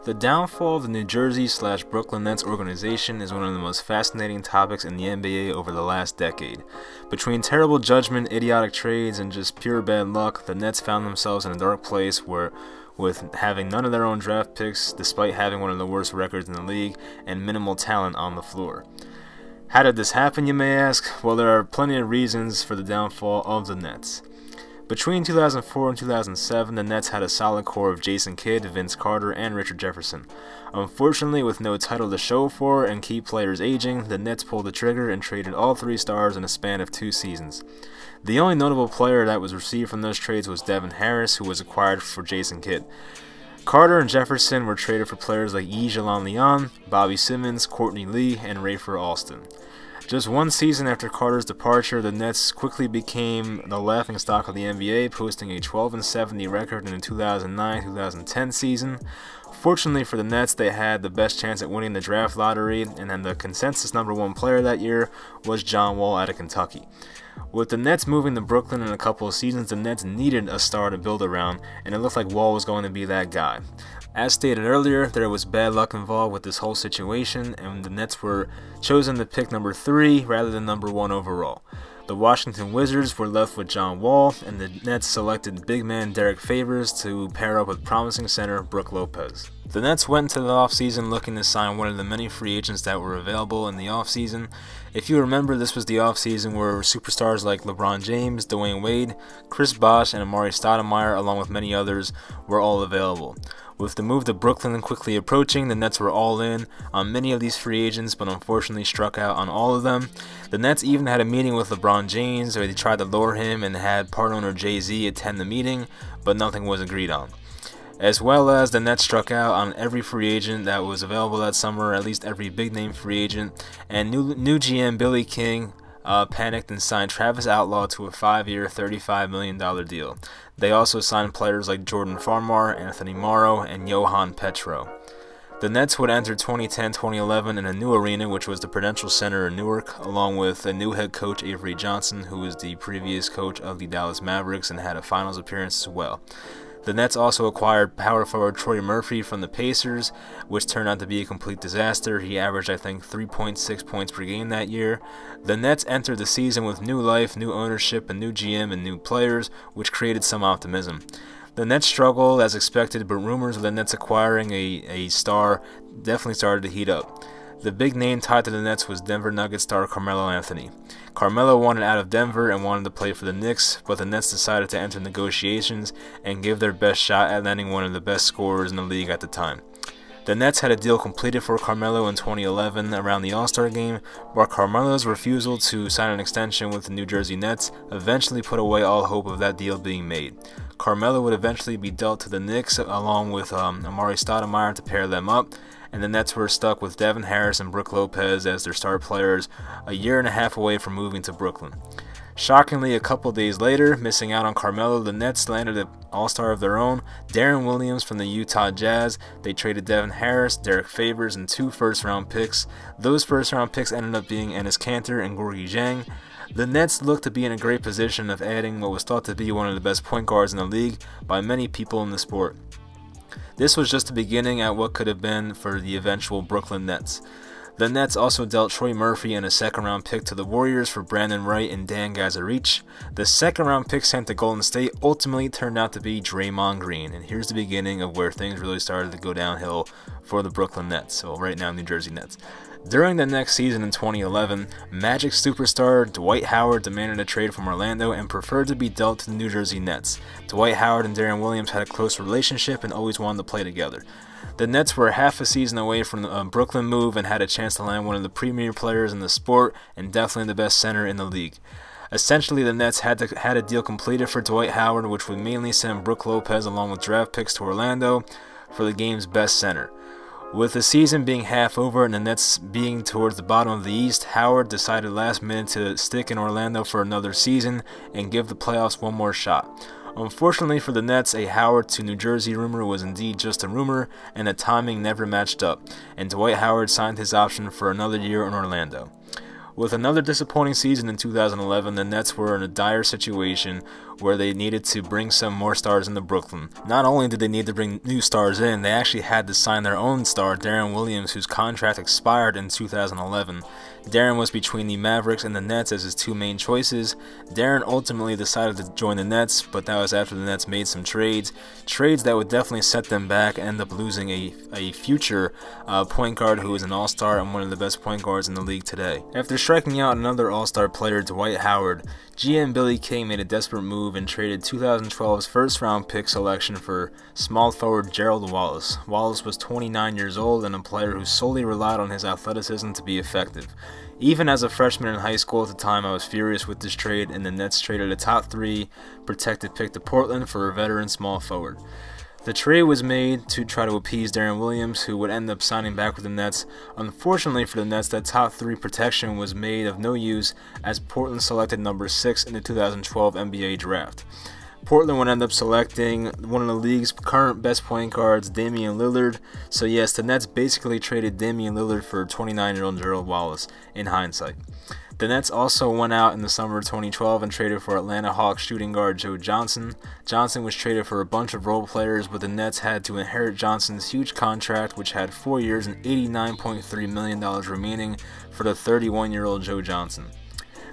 The downfall of the New Jersey/Brooklyn Nets organization is one of the most fascinating topics in the NBA over the last decade. Between terrible judgment, idiotic trades, and just pure bad luck, the Nets found themselves in a dark place with having none of their own draft picks, despite having one of the worst records in the league, and minimal talent on the floor. How did this happen, you may ask? Well, there are plenty of reasons for the downfall of the Nets. Between 2004 and 2007, the Nets had a solid core of Jason Kidd, Vince Carter, and Richard Jefferson. Unfortunately, with no title to show for and key players aging, the Nets pulled the trigger and traded all three stars in a span of 2 seasons. The only notable player that was received from those trades was Devin Harris, who was acquired for Jason Kidd. Carter and Jefferson were traded for players like Yves Allen-Leon, Bobby Simmons, Courtney Lee, and Rafer Alston. Just 1 season after Carter's departure, the Nets quickly became the laughingstock of the NBA, posting a 12-70 record in the 2009-2010 season. Fortunately for the Nets, they had the best chance at winning the draft lottery, and then the consensus #1 player that year was John Wall out of Kentucky. With the Nets moving to Brooklyn in a couple of seasons, the Nets needed a star to build around, and it looked like Wall was going to be that guy. As stated earlier, there was bad luck involved with this whole situation, and the Nets were chosen to pick number 3 rather than number 1 overall. The Washington Wizards were left with John Wall, and the Nets selected big man Derek Favors to pair up with promising center Brook Lopez. The Nets went into the offseason looking to sign one of the many free agents that were available in the offseason. If you remember, this was the offseason where superstars like LeBron James, Dwayne Wade, Chris Bosh, and Amar'e Stoudemire, along with many others, were all available. With the move to Brooklyn quickly approaching, the Nets were all in on many of these free agents, but unfortunately struck out on all of them. The Nets even had a meeting with LeBron James where they tried to lure him and had part owner Jay-Z attend the meeting, but nothing was agreed on. As well as the Nets struck out on every free agent that was available that summer, at least every big-name free agent, and new GM Billy King panicked and signed Travis Outlaw to a 5-year, $35 million deal. They also signed players like Jordan Farmar, Anthony Morrow, and Johan Petro. The Nets would enter 2010-2011 in a new arena, which was the Prudential Center in Newark, along with a new head coach, Avery Johnson, who was the previous coach of the Dallas Mavericks and had a finals appearance as well. The Nets also acquired power forward Troy Murphy from the Pacers, which turned out to be a complete disaster. He averaged, I think, 3.6 points per game that year. The Nets entered the season with new life, new ownership, a new GM, and new players, which created some optimism. The Nets struggled as expected, but rumors of the Nets acquiring a star definitely started to heat up. The big name tied to the Nets was Denver Nuggets star Carmelo Anthony. Carmelo wanted out of Denver and wanted to play for the Knicks, but the Nets decided to enter negotiations and give their best shot at landing one of the best scorers in the league at the time. The Nets had a deal completed for Carmelo in 2011 around the All-Star game, but Carmelo's refusal to sign an extension with the New Jersey Nets eventually put away all hope of that deal being made. Carmelo would eventually be dealt to the Knicks along with Amar'e Stoudemire to pair them up, and the Nets were stuck with Devin Harris and Brook Lopez as their star players a year and a half away from moving to Brooklyn. Shockingly, a couple days later, missing out on Carmelo, the Nets landed an all-star of their own, Deron Williams from the Utah Jazz. They traded Devin Harris, Derek Favors, and 2 first-round picks. Those first-round picks ended up being Enes Kanter and Gorgui Dieng. The Nets looked to be in a great position of adding what was thought to be one of the best point guards in the league by many people in the sport. This was just the beginning at what could have been for the eventual Brooklyn Nets. The Nets also dealt Troy Murphy and a second-round pick to the Warriors for Brandon Wright and Dan Gazarich. The second-round pick sent to Golden State ultimately turned out to be Draymond Green, and here's the beginning of where things really started to go downhill for the Brooklyn Nets, so right now New Jersey Nets. During the next season in 2011, Magic superstar Dwight Howard demanded a trade from Orlando and preferred to be dealt to the New Jersey Nets. Dwight Howard and Deron Williams had a close relationship and always wanted to play together. The Nets were half a season away from the Brooklyn move and had a chance to land one of the premier players in the sport and definitely the best center in the league. Essentially, the Nets had a deal completed for Dwight Howard, which would mainly send Brook Lopez along with draft picks to Orlando for the game's best center. With the season being half over and the Nets being towards the bottom of the East, Howard decided last minute to stick in Orlando for another season and give the playoffs one more shot. Unfortunately for the Nets, a Howard to New Jersey rumor was indeed just a rumor, and the timing never matched up, and Dwight Howard signed his option for another year in Orlando. With another disappointing season in 2011, the Nets were in a dire situation where they needed to bring some more stars into Brooklyn. Not only did they need to bring new stars in, they actually had to sign their own star, Deron Williams, whose contract expired in 2011. Deron was between the Mavericks and the Nets as his two main choices. Deron ultimately decided to join the Nets, but that was after the Nets made some trades that would definitely set them back and end up losing a future point guard who is an all-star and one of the best point guards in the league today. After striking out another all-star player, Dwight Howard, GM Billy King made a desperate move and traded 2012's first-round pick selection for small forward Gerald Wallace. Wallace was 29 years old and a player who solely relied on his athleticism to be effective. Even as a freshman in high school at the time, I was furious with this trade, and the Nets traded a top 3 protected pick to Portland for a veteran small forward. The trade was made to try to appease Deron Williams, who would end up signing back with the Nets. Unfortunately for the Nets, that top 3 protection was made of no use as Portland selected number 6 in the 2012 NBA draft. Portland would end up selecting one of the league's current best point guards, Damian Lillard. So yes, the Nets basically traded Damian Lillard for 29-year-old Gerald Wallace in hindsight. The Nets also went out in the summer of 2012 and traded for Atlanta Hawks shooting guard Joe Johnson. Johnson was traded for a bunch of role players, but the Nets had to inherit Johnson's huge contract, which had 4 years and $89.3 million remaining for the 31-year-old Joe Johnson.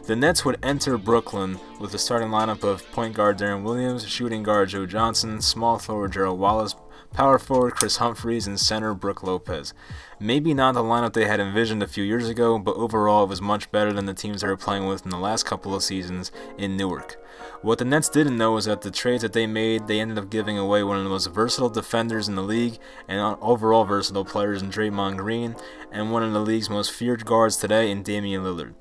The Nets would enter Brooklyn with the starting lineup of point guard Deron Williams, shooting guard Joe Johnson, small forward Gerald Wallace, power forward Chris Humphries, and center Brook Lopez. Maybe not the lineup they had envisioned a few years ago, but overall it was much better than the teams they were playing with in the last couple of seasons in Newark. What the Nets didn't know is that the trades that they made, they ended up giving away one of the most versatile defenders in the league and overall versatile players in Draymond Green, and one of the league's most feared guards today in Damian Lillard.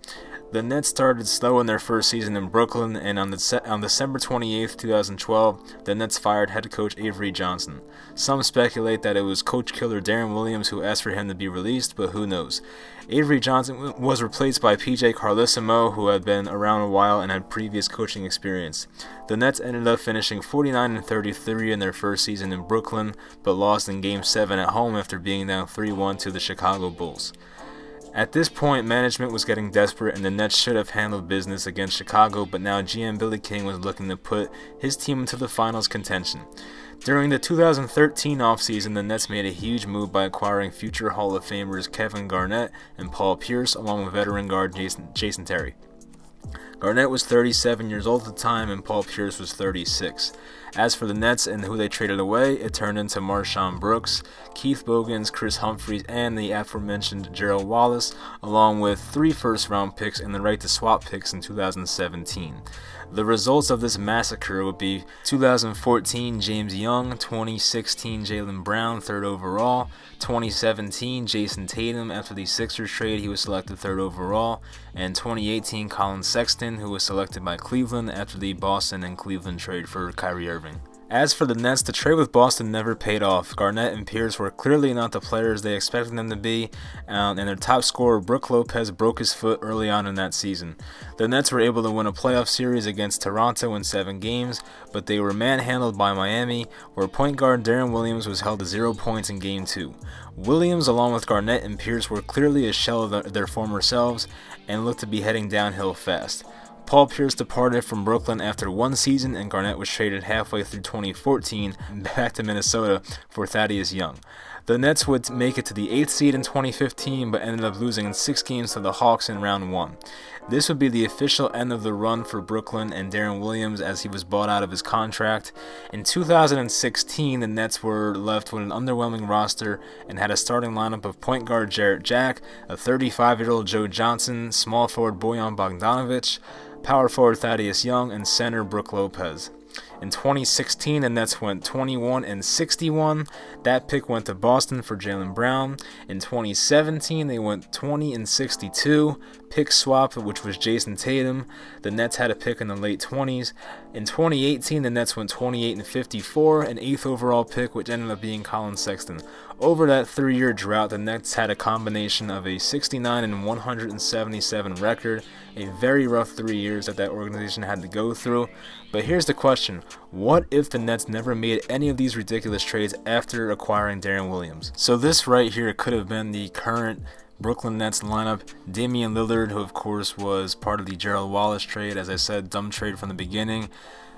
The Nets started slow in their first season in Brooklyn, and on December 28, 2012, the Nets fired head coach Avery Johnson. Some speculate that it was coach killer Deron Williams who asked for him to be released, but who knows. Avery Johnson was replaced by PJ Carlesimo, who had been around a while and had previous coaching experience. The Nets ended up finishing 49-33 in their first season in Brooklyn, but lost in Game 7 at home after being down 3-1 to the Chicago Bulls. At this point, management was getting desperate and the Nets should have handled business against Chicago, but now GM Billy King was looking to put his team into the finals contention. During the 2013 offseason, the Nets made a huge move by acquiring future Hall of Famers Kevin Garnett and Paul Pierce, along with veteran guard Jason Terry. Garnett was 37 years old at the time and Paul Pierce was 36. As for the Nets and who they traded away, it turned into Marshawn Brooks, Keith Bogans, Chris Humphries, and the aforementioned Gerald Wallace, along with 3 first-round picks and the right to swap picks in 2017. The results of this massacre would be 2014 James Young, 2016 Jaylen Brown, 3rd overall, 2017 Jason Tatum. After the Sixers trade, he was selected 3rd overall, and 2018 Colin Sexton, who was selected by Cleveland after the Boston and Cleveland trade for Kyrie Irving. As for the Nets, the trade with Boston never paid off. Garnett and Pierce were clearly not the players they expected them to be, and their top scorer, Brook Lopez, broke his foot early on in that season. The Nets were able to win a playoff series against Toronto in 7 games, but they were manhandled by Miami, where point guard Deron Williams was held to 0 points in Game 2. Williams, along with Garnett and Pierce, were clearly a shell of their former selves and looked to be heading downhill fast. Paul Pierce departed from Brooklyn after 1 season, and Garnett was traded halfway through 2014 back to Minnesota for Thaddeus Young. The Nets would make it to the 8th seed in 2015, but ended up losing in 6 games to the Hawks in round 1. This would be the official end of the run for Brooklyn and Deron Williams as he was bought out of his contract. In 2016, the Nets were left with an underwhelming roster and had a starting lineup of point guard Jarrett Jack, a 35-year-old Joe Johnson, small forward Bojan Bogdanovic, power forward Thaddeus Young, and center Brook Lopez. In 2016, the Nets went 21-61. That pick went to Boston for Jaylen Brown. In 2017, they went 20-62. Pick swap, which was Jason Tatum. The Nets had a pick in the late 20s. In 2018, the Nets went 28-54, an 8th overall pick, which ended up being Colin Sexton. Over that 3-year drought, the Nets had a combination of a 69-177 record, a very rough 3 years that organization had to go through. But here's the question: what if the Nets never made any of these ridiculous trades after acquiring Deron Williams? So this right here could have been the current Brooklyn Nets lineup. Damian Lillard, who of course was part of the Gerald Wallace trade, as I said, dumb trade from the beginning.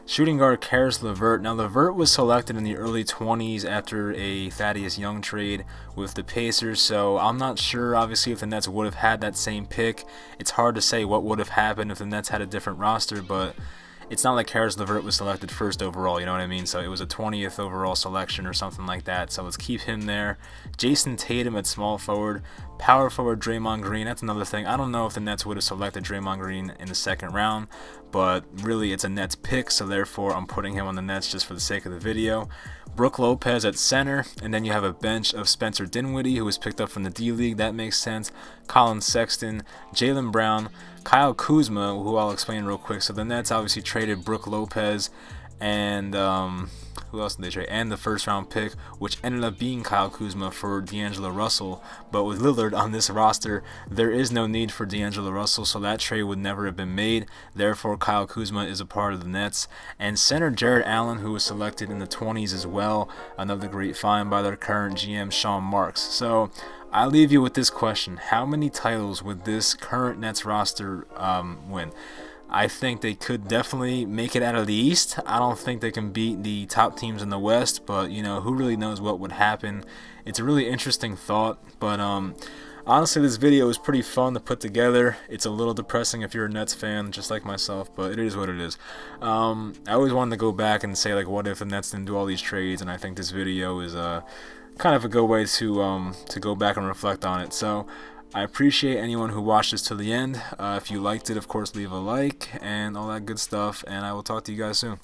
Shooting guard Caris LeVert. Now, LeVert was selected in the early 20s after a Thaddeus Young trade with the Pacers, so I'm not sure, obviously, if the Nets would have had that same pick. It's hard to say what would have happened if the Nets had a different roster, but it's not like Caris LeVert was selected first overall, you know what I mean? So it was a 20th overall selection or something like that. So let's keep him there. Jason Tatum at small forward. Power forward Draymond Green. That's another thing. I don't know if the Nets would have selected Draymond Green in the second round, but really it's a Nets pick, so therefore I'm putting him on the Nets just for the sake of the video. Brook Lopez at center, and then you have a bench of Spencer Dinwiddie, who was picked up from the D-League. That makes sense. Colin Sexton, Jaylen Brown, Kyle Kuzma, who I'll explain real quick. So the Nets obviously traded Brook Lopez and who else did they trade? And the first round pick, which ended up being Kyle Kuzma for D'Angelo Russell. But with Lillard on this roster, there is no need for D'Angelo Russell, so that trade would never have been made. Therefore, Kyle Kuzma is a part of the Nets. And center Jarrett Allen, who was selected in the 20s as well. Another great find by their current GM, Sean Marks. So I leave you with this question. How many titles would this current Nets roster win? I think they could definitely make it out of the East. I don't think they can beat the top teams in the West, but, you know, who really knows what would happen. It's a really interesting thought, but honestly, this video is pretty fun to put together. It's a little depressing if you're a Nets fan, just like myself, but it is what it is. I always wanted to go back and say, like, what if the Nets didn't do all these trades, and I think this video is kind of a good way to go back and reflect on it. So I appreciate anyone who watched this to the end. If you liked it, of course, leave a like and all that good stuff, and I will talk to you guys soon.